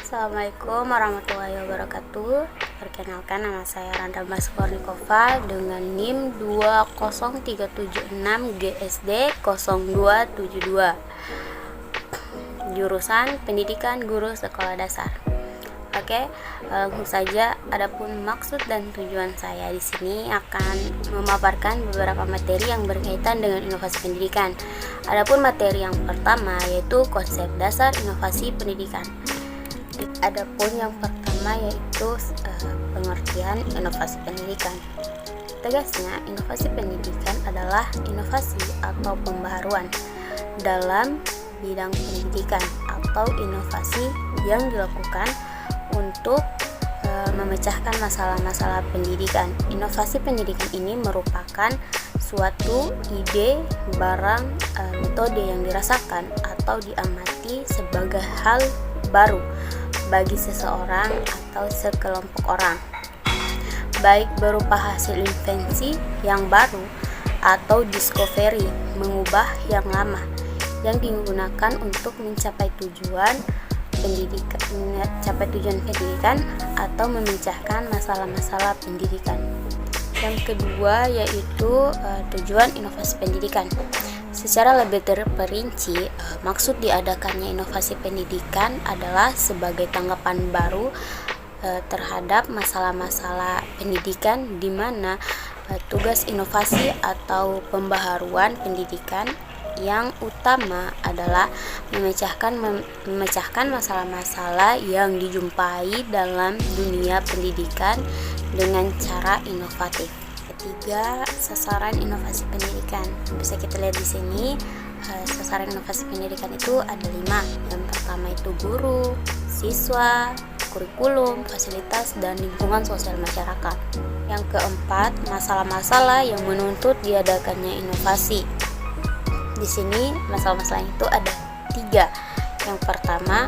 Assalamualaikum warahmatullahi wabarakatuh. Perkenalkan, nama saya Randa Maskornikova dengan NIM 20376 GSD 0272. Jurusan Pendidikan Guru Sekolah Dasar. Oke, langsung saja. Adapun maksud dan tujuan saya di sini akan memaparkan beberapa materi yang berkaitan dengan inovasi pendidikan. Adapun materi yang pertama yaitu konsep dasar inovasi pendidikan. Adapun yang pertama yaitu pengertian inovasi pendidikan. Tegasnya, inovasi pendidikan adalah inovasi atau pembaharuan dalam bidang pendidikan atau inovasi yang dilakukan untuk memecahkan masalah-masalah pendidikan. Inovasi pendidikan ini merupakan suatu ide, barang, metode yang dirasakan atau diamati sebagai hal baru bagi seseorang atau sekelompok orang, baik berupa hasil invensi yang baru atau discovery, mengubah yang lama, yang digunakan untuk mencapai tujuan pendidikan atau memecahkan masalah-masalah pendidikan. Yang kedua yaitu tujuan inovasi pendidikan. Secara lebih terperinci, maksud diadakannya inovasi pendidikan adalah sebagai tanggapan baru terhadap masalah-masalah pendidikan, di mana tugas inovasi atau pembaharuan pendidikan yang utama adalah memecahkan masalah-masalah yang dijumpai dalam dunia pendidikan dengan cara inovatif. Ketiga, sasaran inovasi pendidikan. Bisa kita lihat di sini, sasaran inovasi pendidikan itu ada 5. Yang pertama itu guru, siswa, kurikulum, fasilitas, dan lingkungan sosial masyarakat. Yang keempat, masalah-masalah yang menuntut diadakannya inovasi. Di sini masalah-masalah itu ada 3. Yang pertama,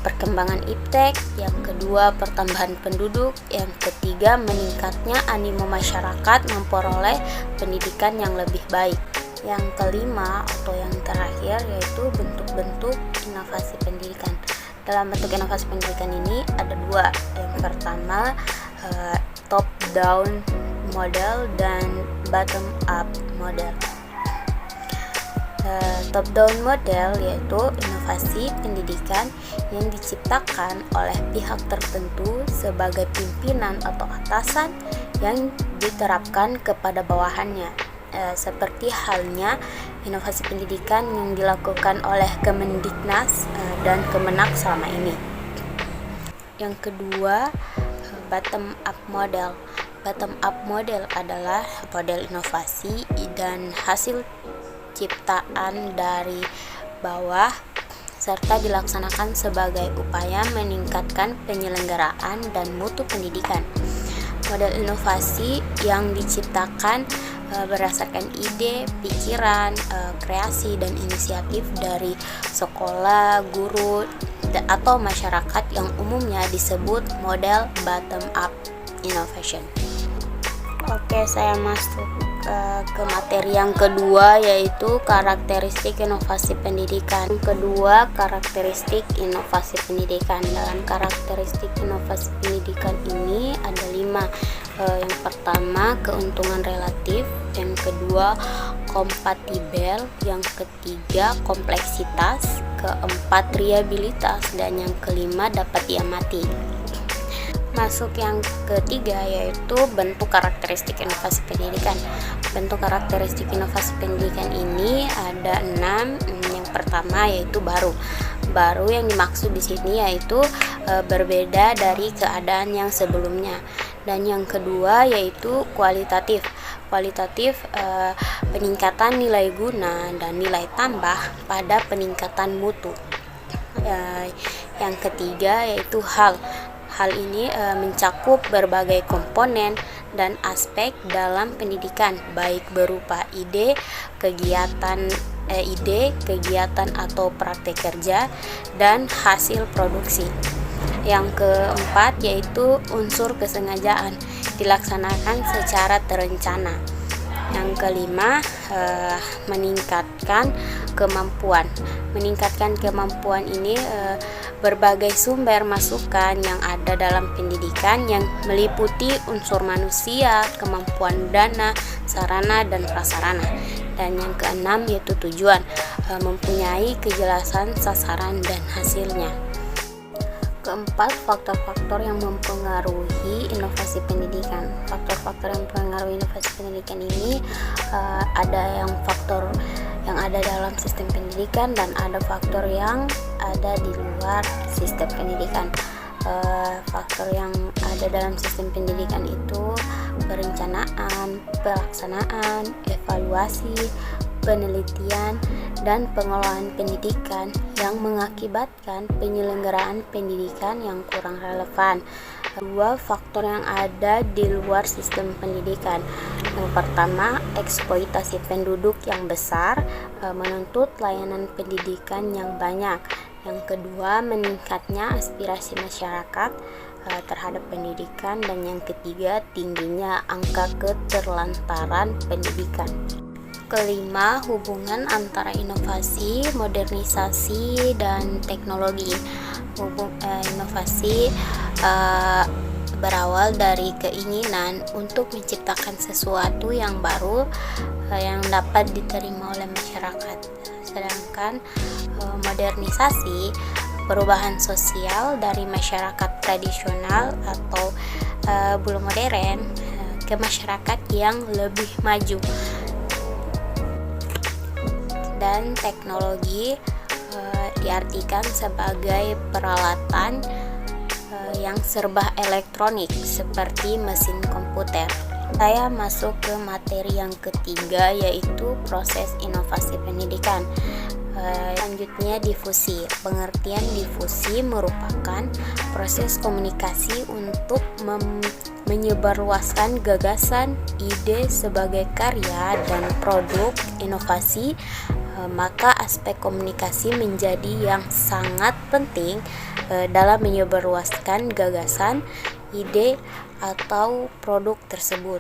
perkembangan iptek, yang kedua pertambahan penduduk, yang ketiga meningkatnya animo masyarakat memperoleh pendidikan yang lebih baik. Yang kelima atau yang terakhir yaitu bentuk-bentuk inovasi pendidikan. Dalam bentuk inovasi pendidikan ini ada 2. Yang pertama top down model dan bottom up model. Top down model yaitu inovasi pendidikan yang diciptakan oleh pihak tertentu sebagai pimpinan atau atasan yang diterapkan kepada bawahannya, seperti halnya inovasi pendidikan yang dilakukan oleh Kemendiknas dan Kemenak selama ini. Yang kedua, bottom up model. Bottom up model adalah model inovasi dan hasil ciptaan dari bawah serta dilaksanakan sebagai upaya meningkatkan penyelenggaraan dan mutu pendidikan. Model inovasi yang diciptakan berdasarkan ide, pikiran, kreasi, dan inisiatif dari sekolah, guru, atau masyarakat yang umumnya disebut model bottom up innovation. Oke, saya masuk ke materi yang kedua yaitu karakteristik inovasi pendidikan. Kedua, karakteristik inovasi pendidikan. Dalam karakteristik inovasi pendidikan ini ada 5. Yang pertama, keuntungan relatif, yang kedua kompatibel, yang ketiga kompleksitas, keempat reliabilitas, dan yang kelima dapat diamati. Masuk yang ketiga yaitu bentuk karakteristik inovasi pendidikan. Bentuk karakteristik inovasi pendidikan ini ada 6. Yang pertama yaitu baru. Baru yang dimaksud di sini yaitu berbeda dari keadaan yang sebelumnya. Dan yang kedua yaitu kualitatif. Kualitatif peningkatan nilai guna dan nilai tambah pada peningkatan mutu. Yang ketiga yaitu hal. Hal ini mencakup berbagai komponen dan aspek dalam pendidikan, baik berupa ide, kegiatan atau praktek kerja, dan hasil produksi. Yang keempat yaitu unsur kesengajaan, dilaksanakan secara terencana. Yang kelima, meningkatkan kemampuan. Meningkatkan kemampuan ini berbagai sumber masukan yang ada dalam pendidikan yang meliputi unsur manusia, kemampuan dana, sarana dan prasarana. Dan yang keenam yaitu tujuan, mempunyai kejelasan sasaran dan hasilnya. Keempat, faktor-faktor yang mempengaruhi inovasi pendidikan. Faktor-faktor yang mempengaruhi inovasi pendidikan ini ada yang faktor yang ada dalam sistem pendidikan dan ada faktor yang ada di luar sistem pendidikan. Faktor yang ada dalam sistem pendidikan itu perencanaan, pelaksanaan, evaluasi, penelitian, dan pengelolaan pendidikan yang mengakibatkan penyelenggaraan pendidikan yang kurang relevan. Dua faktor yang ada di luar sistem pendidikan. Yang pertama, eksploitasi penduduk yang besar menuntut layanan pendidikan yang banyak. Yang kedua, meningkatnya aspirasi masyarakat terhadap pendidikan. Dan yang ketiga, tingginya angka keterlantaran pendidikan. Kelima, hubungan antara inovasi, modernisasi, dan teknologi. Inovasi berawal dari keinginan untuk menciptakan sesuatu yang baru yang dapat diterima oleh masyarakat. Sedangkan modernisasi, perubahan sosial dari masyarakat tradisional atau belum modern ke masyarakat yang lebih maju. Dan teknologi diartikan sebagai peralatan yang serba elektronik seperti mesin komputer. Saya masuk ke materi yang ketiga, yaitu proses inovasi pendidikan. Selanjutnya, difusi. Pengertian difusi merupakan proses komunikasi untuk menyebarluaskan gagasan, ide sebagai karya dan produk inovasi. Maka aspek komunikasi menjadi yang sangat penting dalam menyebarluaskan gagasan, ide, atau produk tersebut.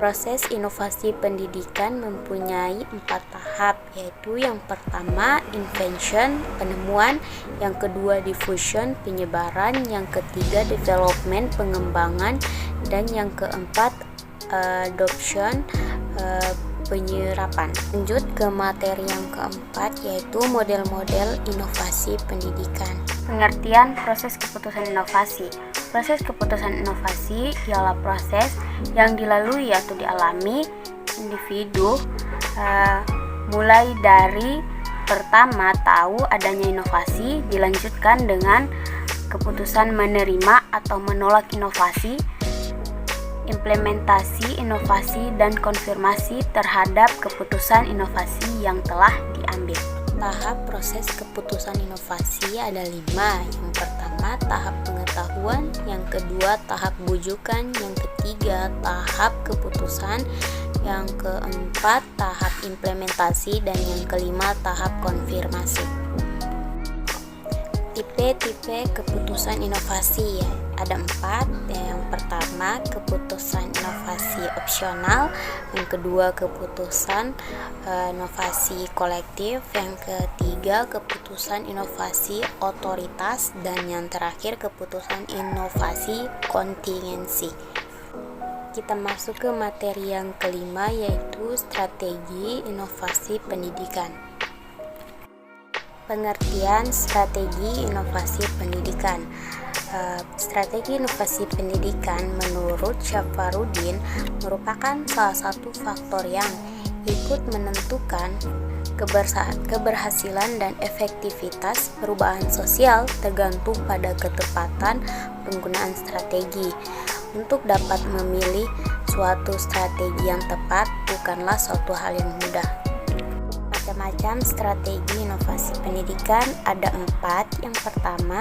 Proses inovasi pendidikan mempunyai 4 tahap, yaitu yang pertama invention, penemuan, yang kedua diffusion, penyebaran, yang ketiga development, pengembangan, dan yang keempat adoption, penyerapan. Lanjut ke materi yang keempat, yaitu model-model inovasi pendidikan. Pengertian proses keputusan inovasi. Proses keputusan inovasi ialah proses yang dilalui atau dialami individu mulai dari pertama tahu adanya inovasi, dilanjutkan dengan keputusan menerima atau menolak inovasi, implementasi inovasi, dan konfirmasi terhadap keputusan inovasi yang telah diambil. Tahap proses keputusan inovasi ada 5. Yang pertama, tahap pengetahuan. Yang kedua, tahap bujukan. Yang ketiga, tahap keputusan. Yang keempat, tahap implementasi. Dan yang kelima, tahap konfirmasi. Tipe-tipe keputusan inovasi ada 4. Yang pertama, keputusan inovasi opsional. Yang kedua, keputusan inovasi kolektif. Yang ketiga, keputusan inovasi otoritas. Dan yang terakhir, keputusan inovasi kontingensi. Kita masuk ke materi yang kelima, yaitu strategi inovasi pendidikan. Pengertian strategi inovasi pendidikan. Strategi inovasi pendidikan menurut Syafarudin merupakan salah satu faktor yang ikut menentukan keberhasilan dan efektivitas perubahan sosial tergantung pada ketepatan penggunaan strategi. Untuk dapat memilih suatu strategi yang tepat bukanlah suatu hal yang mudah. Macam-macam strategi inovasi pendidikan ada 4. Yang pertama,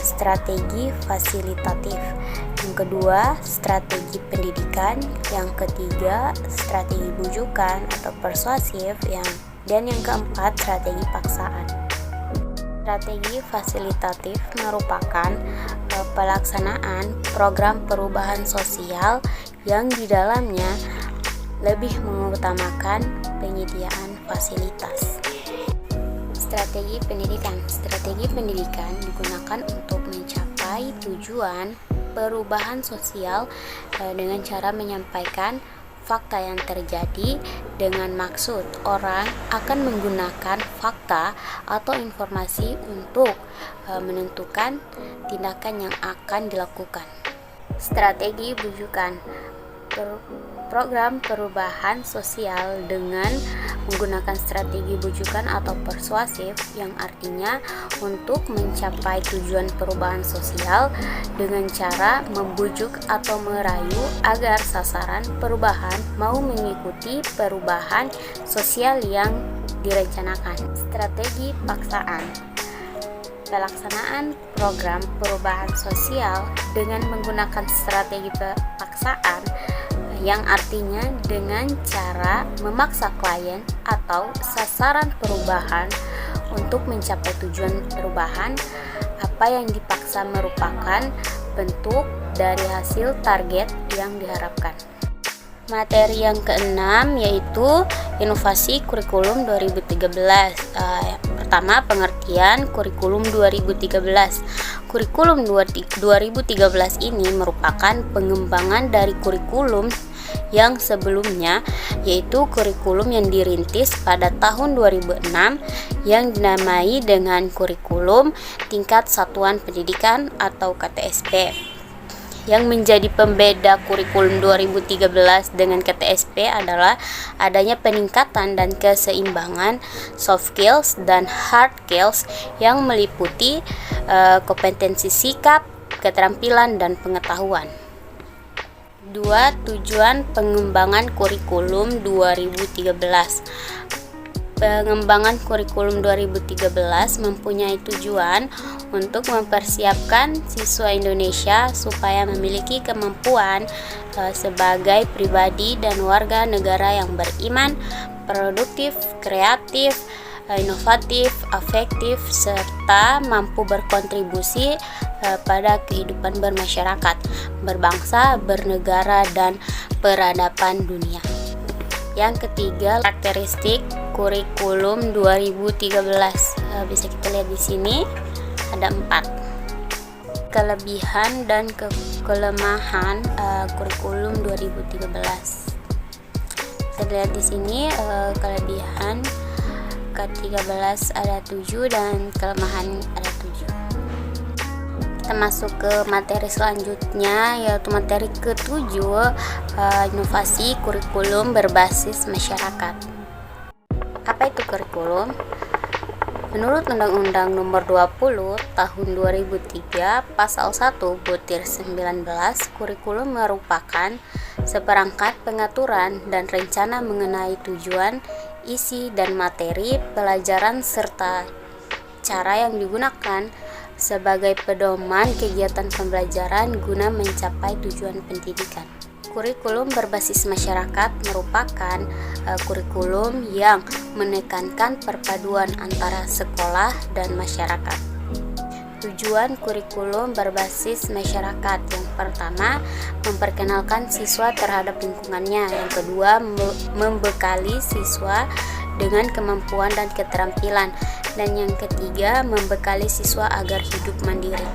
strategi fasilitatif. Yang kedua, strategi pendidikan. Yang ketiga, strategi bujukan atau persuasif. Dan yang keempat, strategi paksaan. Strategi fasilitatif merupakan pelaksanaan program perubahan sosial yang di dalamnya lebih mengutamakan penyediaan fasilitas. Strategi pendidikan. Strategi pendidikan digunakan untuk mencapai tujuan perubahan sosial dengan cara menyampaikan fakta yang terjadi dengan maksud orang akan menggunakan fakta atau informasi untuk menentukan tindakan yang akan dilakukan. Strategi bujukan. Program perubahan sosial dengan menggunakan strategi bujukan atau persuasif, yang artinya untuk mencapai tujuan perubahan sosial dengan cara membujuk atau merayu agar sasaran perubahan mau mengikuti perubahan sosial yang direncanakan. Strategi paksaan. Pelaksanaan program perubahan sosial dengan menggunakan strategi paksaan, yang artinya dengan cara memaksa klien atau sasaran perubahan untuk mencapai tujuan perubahan. Apa yang dipaksa merupakan bentuk dari hasil target yang diharapkan. Materi yang keenam yaitu inovasi kurikulum 2013. Pertama, pengertian kurikulum 2013. Kurikulum 2013 ini merupakan pengembangan dari kurikulum yang sebelumnya, yaitu kurikulum yang dirintis pada tahun 2006 yang dinamai dengan kurikulum tingkat satuan pendidikan atau KTSP. Yang menjadi pembeda kurikulum 2013 dengan KTSP adalah adanya peningkatan dan keseimbangan soft skills dan hard skills yang meliputi kompetensi sikap, keterampilan, dan pengetahuan. 2. Tujuan pengembangan kurikulum 2013. Pengembangan kurikulum 2013 mempunyai tujuan untuk mempersiapkan siswa Indonesia supaya memiliki kemampuan sebagai pribadi dan warga negara yang beriman, produktif, kreatif, inovatif, afektif, serta mampu berkontribusi pada kehidupan bermasyarakat, berbangsa, bernegara, dan peradaban dunia. Yang ketiga, karakteristik kurikulum 2013. Bisa kita lihat di sini ada 4. Kelebihan dan kelemahan kurikulum 2013. Kita lihat di sini kelebihan ke-13 ada 7 dan kelemahan ada 7. Kita masuk ke materi selanjutnya, yaitu materi ke-7, inovasi kurikulum berbasis masyarakat. Apa itu kurikulum? Menurut Undang-Undang Nomor 20 Tahun 2003 Pasal 1 Butir 19, kurikulum merupakan seperangkat pengaturan dan rencana mengenai tujuan, isi, dan materi pelajaran serta cara yang digunakan sebagai pedoman kegiatan pembelajaran guna mencapai tujuan pendidikan. Kurikulum berbasis masyarakat merupakan kurikulum yang menekankan perpaduan antara sekolah dan masyarakat. Tujuan kurikulum berbasis masyarakat: yang pertama, memperkenalkan siswa terhadap lingkungannya; yang kedua, membekali siswa dengan kemampuan dan keterampilan; dan yang ketiga, membekali siswa agar hidup mandiri.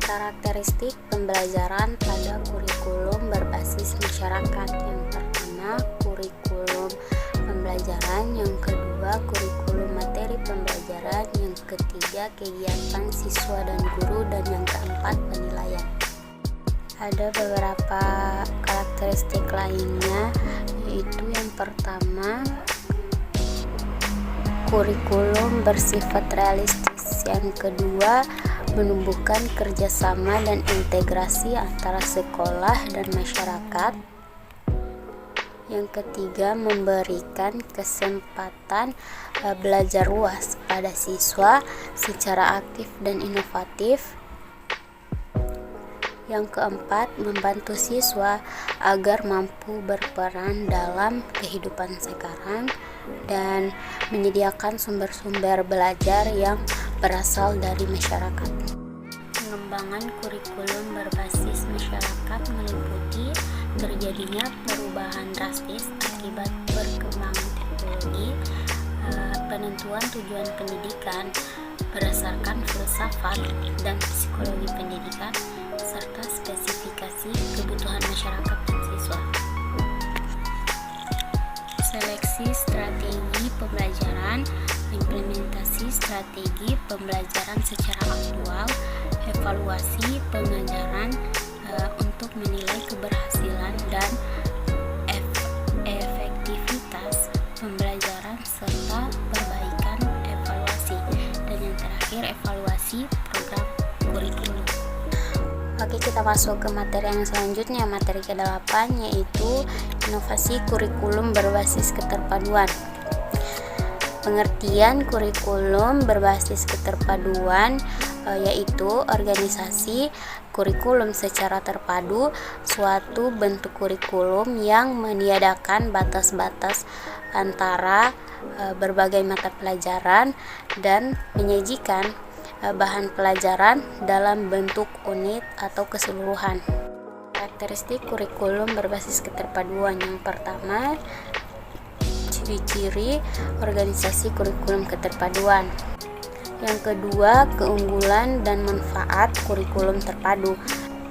Karakteristik pembelajaran pada kurikulum berbasis masyarakat: yang pertama, kurikulum pembelajaran; yang kedua, kurikulum materi pembelajaran; yang ketiga, kegiatan siswa dan guru; dan yang keempat, penilaian. Ada beberapa karakteristik lainnya, yaitu yang pertama, kurikulum bersifat realistis; yang kedua, menumbuhkan kerjasama dan integrasi antara sekolah dan masyarakat; yang ketiga, memberikan kesempatan belajar luas pada siswa secara aktif dan inovatif; yang keempat, membantu siswa agar mampu berperan dalam kehidupan sekarang dan menyediakan sumber-sumber belajar yang berasal dari masyarakat. Pengembangan kurikulum berbasis masyarakat meliputi terjadinya perubahan drastis akibat perkembangan teknologi, penentuan tujuan pendidikan berdasarkan filsafat dan psikologi pendidikan, serta spesifikasi kebutuhan masyarakat dan siswa. Seleksi strategi pembelajaran, implementasi strategi pembelajaran secara aktual, evaluasi pengajaran untuk menilai keberhasilan dan efektivitas pembelajaran serta perbaikan evaluasi, dan yang terakhir evaluasi program kurikulum. Oke, kita masuk ke materi yang selanjutnya, materi ke-8, yaitu inovasi kurikulum berbasis keterpaduan. Pengertian kurikulum berbasis keterpaduan yaitu organisasi kurikulum secara terpadu, suatu bentuk kurikulum yang meniadakan batas-batas antara berbagai mata pelajaran dan menyajikan bahan pelajaran dalam bentuk unit atau keseluruhan. Karakteristik kurikulum berbasis keterpaduan: yang pertama, ciri-ciri organisasi kurikulum keterpaduan. Yang kedua, keunggulan dan manfaat kurikulum terpadu.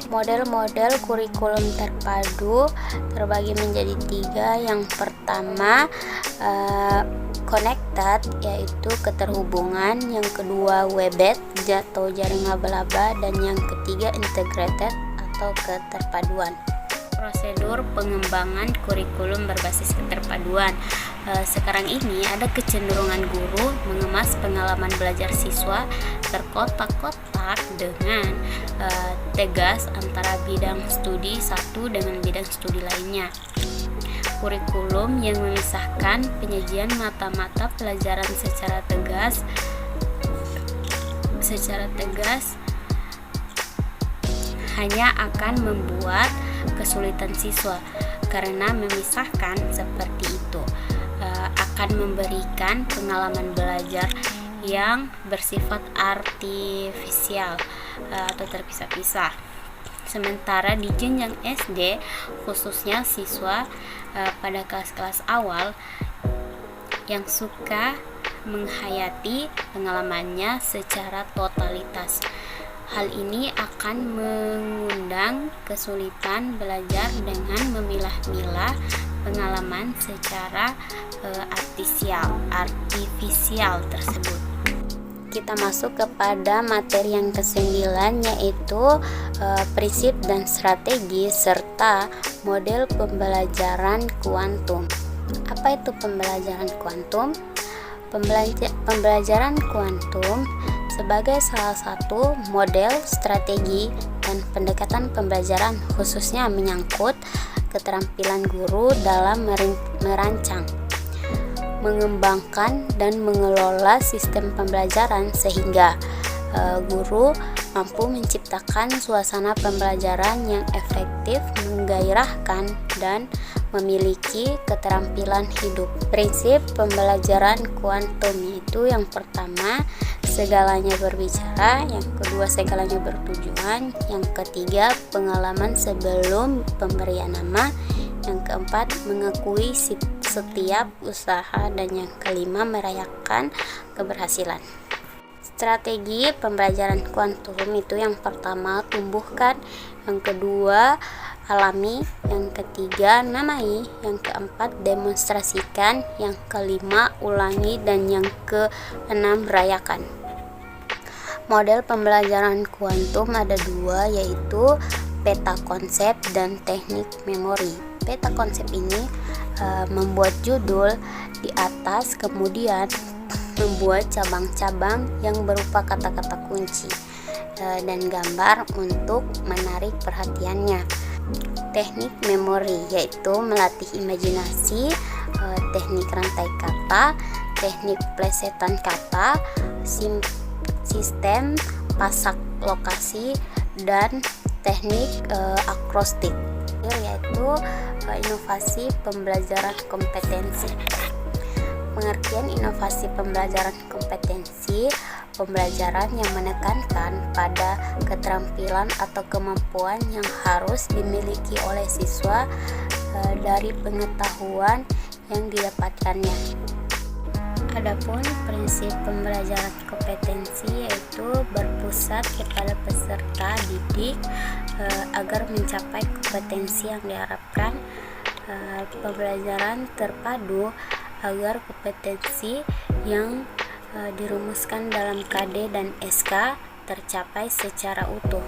Model-model kurikulum terpadu terbagi menjadi 3. Yang pertama, connected, yaitu keterhubungan. Yang kedua, webbed atau jaring laba-laba, dan yang ketiga, integrated atau keterpaduan. Prosedur pengembangan kurikulum berbasis keterpaduan. Sekarang ini ada kecenderungan guru mengemas pengalaman belajar siswa terkotak-kotak dengan tegas antara bidang studi satu dengan bidang studi lainnya. Kurikulum yang memisahkan penyajian mata-mata pelajaran secara tegas hanya akan membuat kesulitan siswa, karena memisahkan seperti itu akan memberikan pengalaman belajar yang bersifat artifisial atau terpisah-pisah. Sementara di jenjang SD, khususnya siswa pada kelas-kelas awal yang suka menghayati pengalamannya secara totalitas, hal ini akan mengundang kesulitan belajar dengan memilah-milah pengalaman secara artifisial tersebut. Kita masuk kepada materi yang ke-9, yaitu prinsip dan strategi serta model pembelajaran kuantum. Apa itu pembelajaran kuantum? Pembelajaran kuantum sebagai salah satu model, strategi, dan pendekatan pembelajaran khususnya menyangkut keterampilan guru dalam merancang, mengembangkan, dan mengelola sistem pembelajaran sehingga guru mampu menciptakan suasana pembelajaran yang efektif, menggairahkan, dan memiliki keterampilan hidup. Prinsip pembelajaran kuantum yaitu yang pertama, segalanya berbicara, yang kedua, segalanya bertujuan, yang ketiga, pengalaman sebelum pemberian nama, yang keempat, mengakui setiap usaha, dan yang kelima, merayakan keberhasilan. Strategi pembelajaran kuantum itu yang pertama, tumbuhkan, yang kedua, alami, yang ketiga, namai, yang keempat, demonstrasikan, yang kelima, ulangi, dan yang keenam, rayakan. Model pembelajaran kuantum ada 2, yaitu peta konsep dan teknik memori. Peta konsep ini membuat judul di atas, kemudian membuat cabang-cabang yang berupa kata-kata kunci dan gambar untuk menarik perhatiannya. Teknik memori yaitu melatih imajinasi, teknik rantai kata, teknik plesetan kata, sistem pasak lokasi, dan teknik akrostik, yaitu inovasi pembelajaran kompetensi. Pengertian inovasi pembelajaran kompetensi, pembelajaran yang menekankan pada keterampilan atau kemampuan yang harus dimiliki oleh siswa dari pengetahuan yang didapatkannya. Adapun prinsip pembelajaran kompetensi yaitu berpusat kepada peserta didik agar mencapai kompetensi yang diharapkan. Pembelajaran terpadu agar kompetensi yang dirumuskan dalam KD dan SK tercapai secara utuh.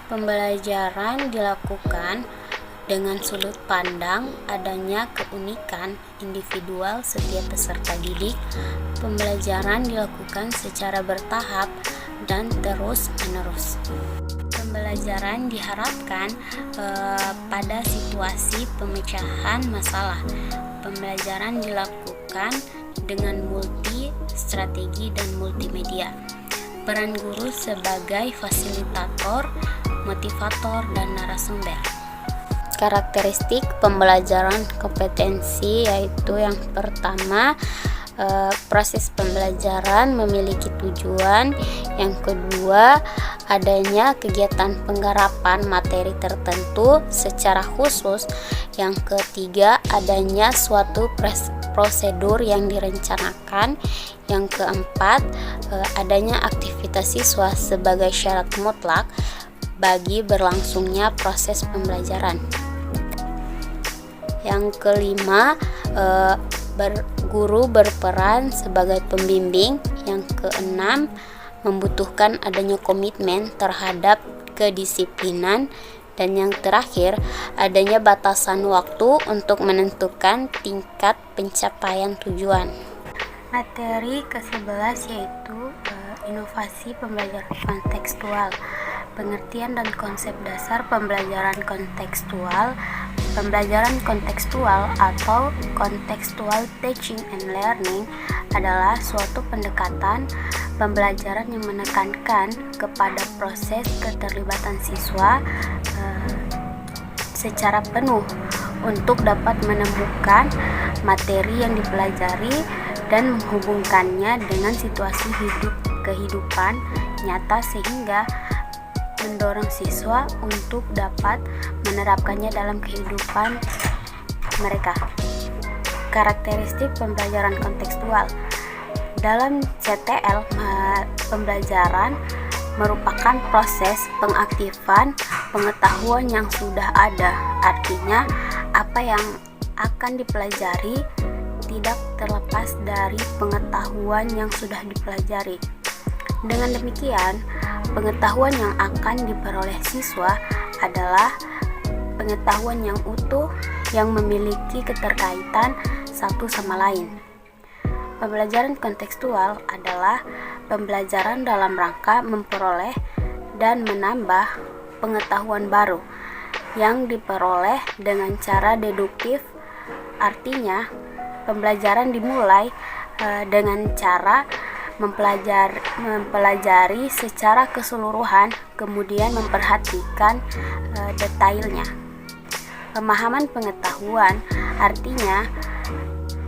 Pembelajaran dilakukan dengan sudut pandang adanya keunikan individual setiap peserta didik. Pembelajaran dilakukan secara bertahap dan terus-menerus. Pembelajaran diharapkan pada situasi pemecahan masalah. Pembelajaran dilakukan dengan multi strategi dan multimedia. Peran guru sebagai fasilitator, motivator, dan narasumber. Karakteristik pembelajaran kompetensi yaitu yang pertama, proses pembelajaran memiliki tujuan. Yang kedua, adanya kegiatan penggarapan materi tertentu secara khusus. Yang ketiga, adanya suatu prosedur yang direncanakan. Yang keempat, adanya aktivitas siswa sebagai syarat mutlak bagi berlangsungnya proses pembelajaran. Yang kelima, guru berperan sebagai pembimbing. Yang keenam, membutuhkan adanya komitmen terhadap kedisiplinan. Dan yang terakhir, adanya batasan waktu untuk menentukan tingkat pencapaian tujuan. Materi ke-11 yaitu inovasi pembelajaran kontekstual. Pengertian dan konsep dasar pembelajaran kontekstual. Pembelajaran kontekstual atau contextual teaching and learning adalah suatu pendekatan pembelajaran yang menekankan kepada proses keterlibatan siswa secara penuh untuk dapat menemukan materi yang dipelajari dan menghubungkannya dengan situasi kehidupan nyata sehingga mendorong siswa untuk dapat menerapkannya dalam kehidupan mereka. Karakteristik pembelajaran kontekstual. Dalam CTL, pembelajaran merupakan proses pengaktifan pengetahuan yang sudah ada. Artinya, apa yang akan dipelajari tidak terlepas dari pengetahuan yang sudah dipelajari. Dengan demikian, pengetahuan yang akan diperoleh siswa adalah pengetahuan yang utuh yang memiliki keterkaitan satu sama lain. Pembelajaran kontekstual adalah pembelajaran dalam rangka memperoleh dan menambah pengetahuan baru yang diperoleh dengan cara deduktif. Artinya, pembelajaran dimulai dengan cara mempelajari secara keseluruhan, kemudian memperhatikan detailnya. Pemahaman pengetahuan artinya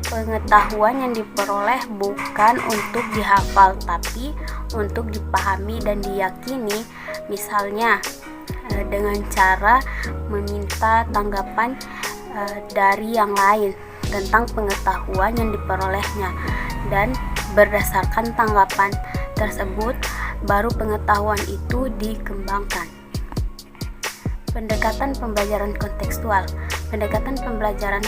pengetahuan yang diperoleh bukan untuk dihafal, tapi untuk dipahami dan diyakini. Misalnya dengan cara meminta tanggapan dari yang lain tentang pengetahuan yang diperolehnya, dan berdasarkan tanggapan tersebut baru pengetahuan itu dikembangkan. Pendekatan pembelajaran kontekstual. Pendekatan pembelajaran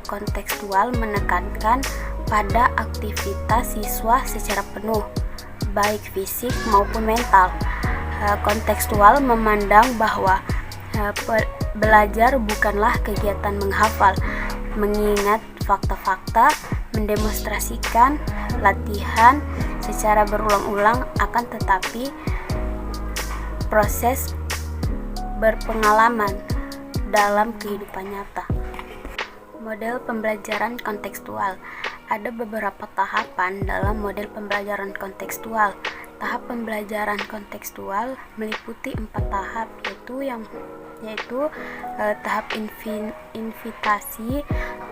kontekstual menekankan pada aktivitas siswa secara penuh, baik fisik maupun mental. Kontekstual memandang bahwa belajar bukanlah kegiatan menghafal, mengingat fakta-fakta, mendemonstrasikan latihan secara berulang-ulang, akan tetapi proses berpengalaman dalam kehidupan nyata. Model pembelajaran kontekstual. Ada beberapa tahapan dalam model pembelajaran kontekstual. Tahap pembelajaran kontekstual meliputi 4 tahap, yaitu yang yaitu tahap invitasi,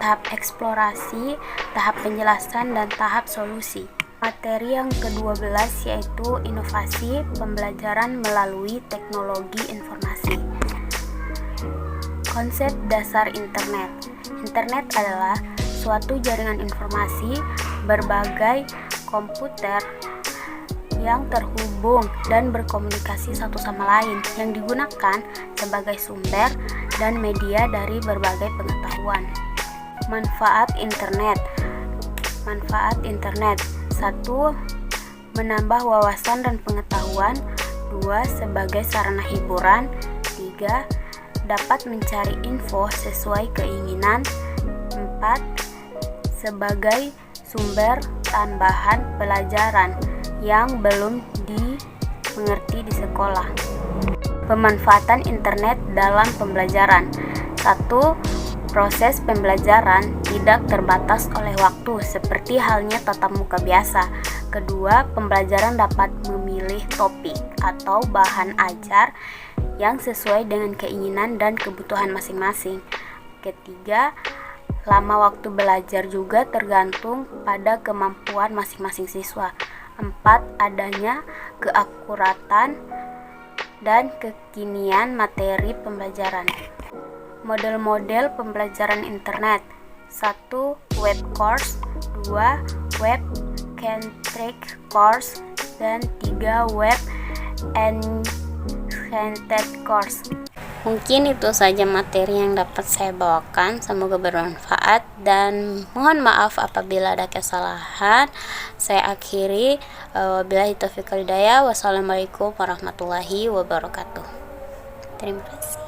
tahap eksplorasi, tahap penjelasan, dan tahap solusi. Materi yang ke-12 yaitu inovasi pembelajaran melalui teknologi informasi. Konsep dasar internet. Internet adalah suatu jaringan informasi berbagai komputer yang terhubung dan berkomunikasi satu sama lain, yang digunakan sebagai sumber dan media dari berbagai pengetahuan. Manfaat internet. Manfaat internet: 1. Menambah wawasan dan pengetahuan. 2. Sebagai sarana hiburan. 3. Dapat mencari info sesuai keinginan. 4. Sebagai sumber tambahan pelajaran yang belum dimengerti di sekolah. Pemanfaatan internet dalam pembelajaran. 1. Proses pembelajaran tidak terbatas oleh waktu seperti halnya tatap muka biasa. Kedua, pembelajaran dapat memilih topik atau bahan ajar yang sesuai dengan keinginan dan kebutuhan masing-masing. Ketiga, lama waktu belajar juga tergantung pada kemampuan masing-masing siswa. 4. Adanya keakuratan dan kekinian materi pembelajaran. Model-model pembelajaran internet. 1. Web course. 2. Web centric course. Dan 3. Web enchanted course. Mungkin itu saja materi yang dapat saya bawakan. Semoga bermanfaat dan mohon maaf apabila ada kesalahan. Saya akhiri. Wabillahi taufiq wal hidayah. Wassalamualaikum warahmatullahi wabarakatuh. Terima kasih.